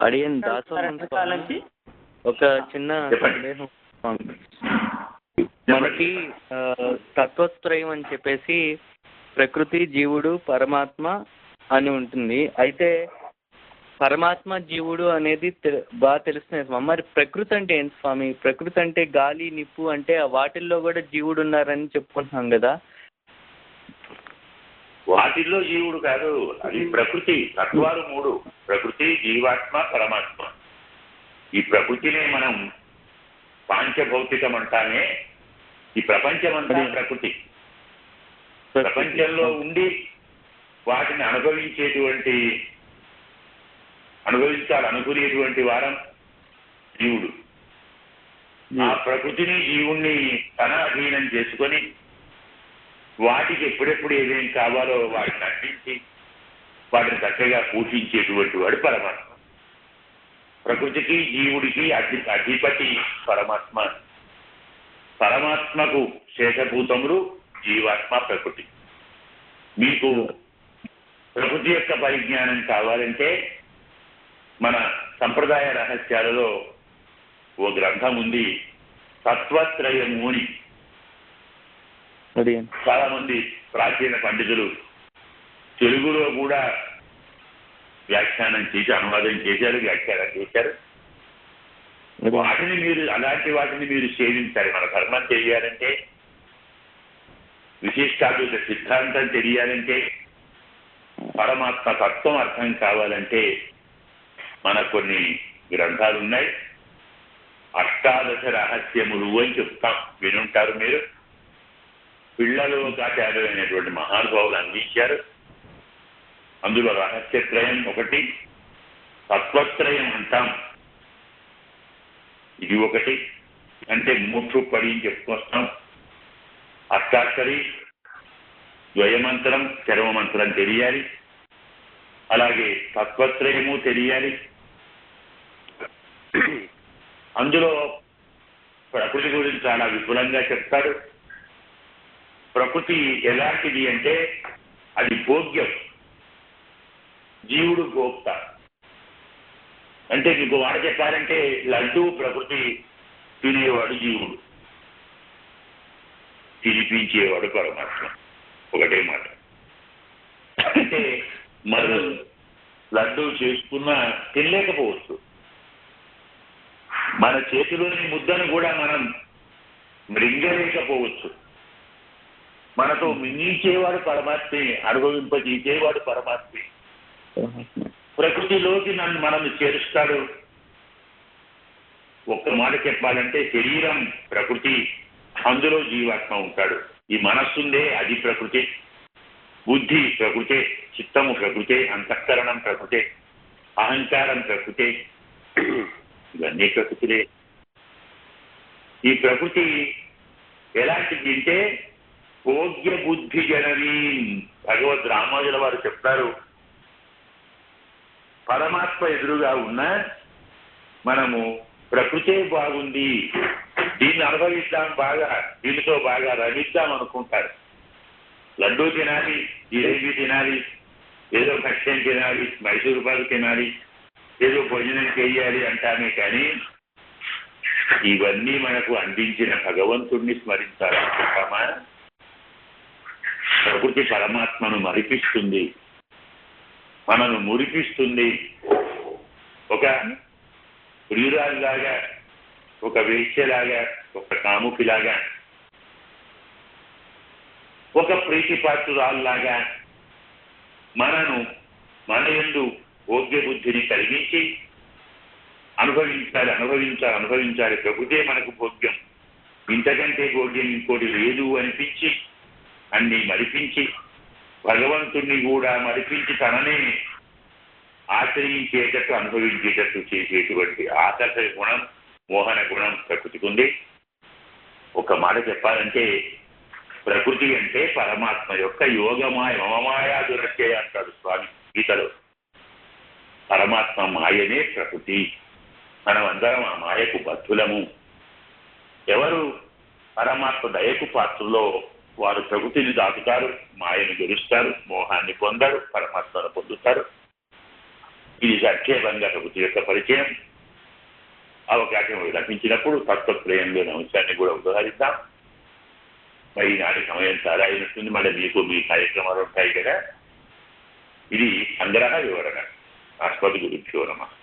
అడిగిన దాసోహం స్వామి, ఒక చిన్న సందేహం స్వామి. మనకి తత్వత్రయం అని చెప్పేసి ప్రకృతి, జీవుడు, పరమాత్మ అని ఉంటుంది. అయితే పరమాత్మ, జీవుడు అనేది బాగా తెలుస్తున్నాయి స్వామి. మరి ప్రకృతి అంటే ఏంటి స్వామి? ప్రకృతి అంటే గాలి, నిప్పు, అంటే వాటిల్లో కూడా జీవుడు ఉన్నారని చెప్పుకుంటున్నాం కదా. వాటిల్లో జీవుడు కాదు, అది ప్రకృతి. తత్వాలు మూడు: ప్రకృతి, జీవాత్మ, పరమాత్మ. ఈ ప్రకృతినే మనం పాంచభౌతికం అంటామే. ఈ ప్రపంచమంతా ప్రకృతి. ప్రపంచంలో ఉండి వాటిని అనుకునేటువంటి వారం జీవుడు. ఆ ప్రకృతిని, జీవుణ్ణి తన అధీనం చేసుకొని వాటికి ఎప్పుడెప్పుడు ఏదేం కావాలో వాటిని అందించి వాటిని చక్కగా పూజించేటువంటి వాడు పరమాత్మ. ప్రకృతికి, జీవుడికి అధిపతి పరమాత్మ. పరమాత్మకు శేషభూతములు జీవాత్మ, ప్రకృతి. మీకు ప్రకృతి యొక్క పరిజ్ఞానం కావాలంటే మన సంప్రదాయ రహస్యాలలో ఓ గ్రంథం ఉంది, తత్వత్రయము అని. చాలా మంది ప్రాచీన పండితులు తెలుగులో కూడా వ్యాఖ్యానం చేసి అనువాదం చేశారు, వ్యాఖ్యానం చేశారు. అలాంటి వాటిని మీరు సేవించాలి. మన ధర్మం తెలియాలంటే, విశిష్టాద్వైత సిద్ధాంతం తెలియాలంటే, పరమాత్మ తత్వం అర్థం కావాలంటే మనకు కొన్ని గ్రంథాలు ఉన్నాయి. అష్టాదశ రహస్యములు అని చెప్తాం, వినుంటారు మీరు. పిల్లలోకాచార్యులు అనేటువంటి మహానుభావులు అందించారు. అందులో రహస్యత్రయం ఒకటి, తత్వత్రయం అంటాం, ఇది ఒకటి. అంటే మూక్షు పడి చెప్పుకొస్తాం. అష్టాక్షరి, ద్వయమంత్రం, చరమమంత్రం తెలియాలి. అలాగే తత్వత్రయము తెలియాలి. అందులో ప్రకృతి గురించి చాలా విపులంగా చెప్తాడు. ప్రకృతి ఎలాంటిది అంటే అది భోగ్యం, జీవుడు భోక్త. అంటే మీకు మాట చెప్పాలంటే లడ్డు ప్రకృతి, తినేవాడు జీవుడు, తినిపించేవాడు పరమాత్మ. ఒకటే మాట. అంటే మనం లడ్డు చేసుకున్నా తినలేకపోవచ్చు. మన చేతిలోని ముద్దను కూడా మనం మృంగలేకపోవచ్చు. మనతో మింగించేవాడు పరమాత్మే, అనుభవింపజేసేవాడు పరమాత్మే. ప్రకృతిలోకి మనల్ని చేరుస్తాడు. ఒక్క మాట చెప్పాలంటే శరీరం ప్రకృతి, అందులో జీవాత్మ ఉంటాడు. ఈ మనస్సుందే, అది ప్రకృతి. బుద్ధి ప్రకృతే, చిత్తము ప్రకృతే, అంతఃకరణం ప్రకృతే, అహంకారం ప్రకృతే, ఇవన్నీ ప్రకృతిలే. ఈ ప్రకృతి ఎలాంటిది అంటే భోగ్య బుద్ధి జనని. భగవద్ రామానుజుల వారు చెప్తారు, పరమాత్మ ఎదురుగా ఉన్న మనము ప్రకృతే బాగుంది, దీన్ని అనుభవిద్దాం, బాగా దీనితో బాగా రమిద్దాం అనుకుంటారు. లడ్డూ తినాలి, జిలేబీ తినాలి, ఏదో భక్ష్యం తినాలి, మైసూరు పాలు తినాలి, ఏదో భోజనం చేయాలి అంటామే. కానీ ఇవన్నీ మనకు అందించిన భగవంతుణ్ణి స్మరించాలనుకుంటామా? ప్రకృతి పరమాత్మను మరిపిస్తుంది, మనను మురిపిస్తుంది. ఒక ప్రియురాలిలాగా, ఒక వేశ్యలాగా, ఒక కాముకిలాగా, ఒక ప్రీతిపాత్రురాల్లాగా మనను మన యందు భోగ్య బుద్ధిని కలిగించి అనుభవించాలి. ప్రకృతే మనకు భోగ్యం, ఇంతకంటే భోగ్యం ఇంకోటి లేదు అనిపించి అన్ని మరిపించి, భగవంతుణ్ణి కూడా మరిపించి తననే ఆశ్రయించేటట్టు, అనుభవించేటట్టు చేసేటువంటి ఆకర్షణ గుణం, మోహన గుణం ప్రకృతికి ఉంది. ఒక మాట చెప్పాలంటే ప్రకృతి అంటే పరమాత్మ యొక్క యోగమాయ, మమమాయా దురత్యయ అంటాడు స్వామి గీతలో. పరమాత్మ మాయనే ప్రకృతి. మనం అందరం ఆ మాయకు బద్ధులము. ఎవరు పరమాత్మ దయకు పాత్రలో వారు ప్రకృతిని దాటుతారు, మాయను గెలుస్తారు, మోహాన్ని పొందారు, పరమాత్మను పొందుతారు. ఇది సంక్షేపంగా ప్రకృతి యొక్క పరిచయం. పరిచయం అవకాశం లభించినప్పుడు తత్వత్రయంలోని అంశాన్ని కూడా ఉదాహరిద్దాం. మరి ఈనాటి సమయం చాలా అయినట్టుంది. మళ్ళీ మీకు మీ కార్యక్రమాలు ఉంటాయి కదా. ఇది సంగ్రహ వివరణ. అస్మద్ గురుభ్యో నమః.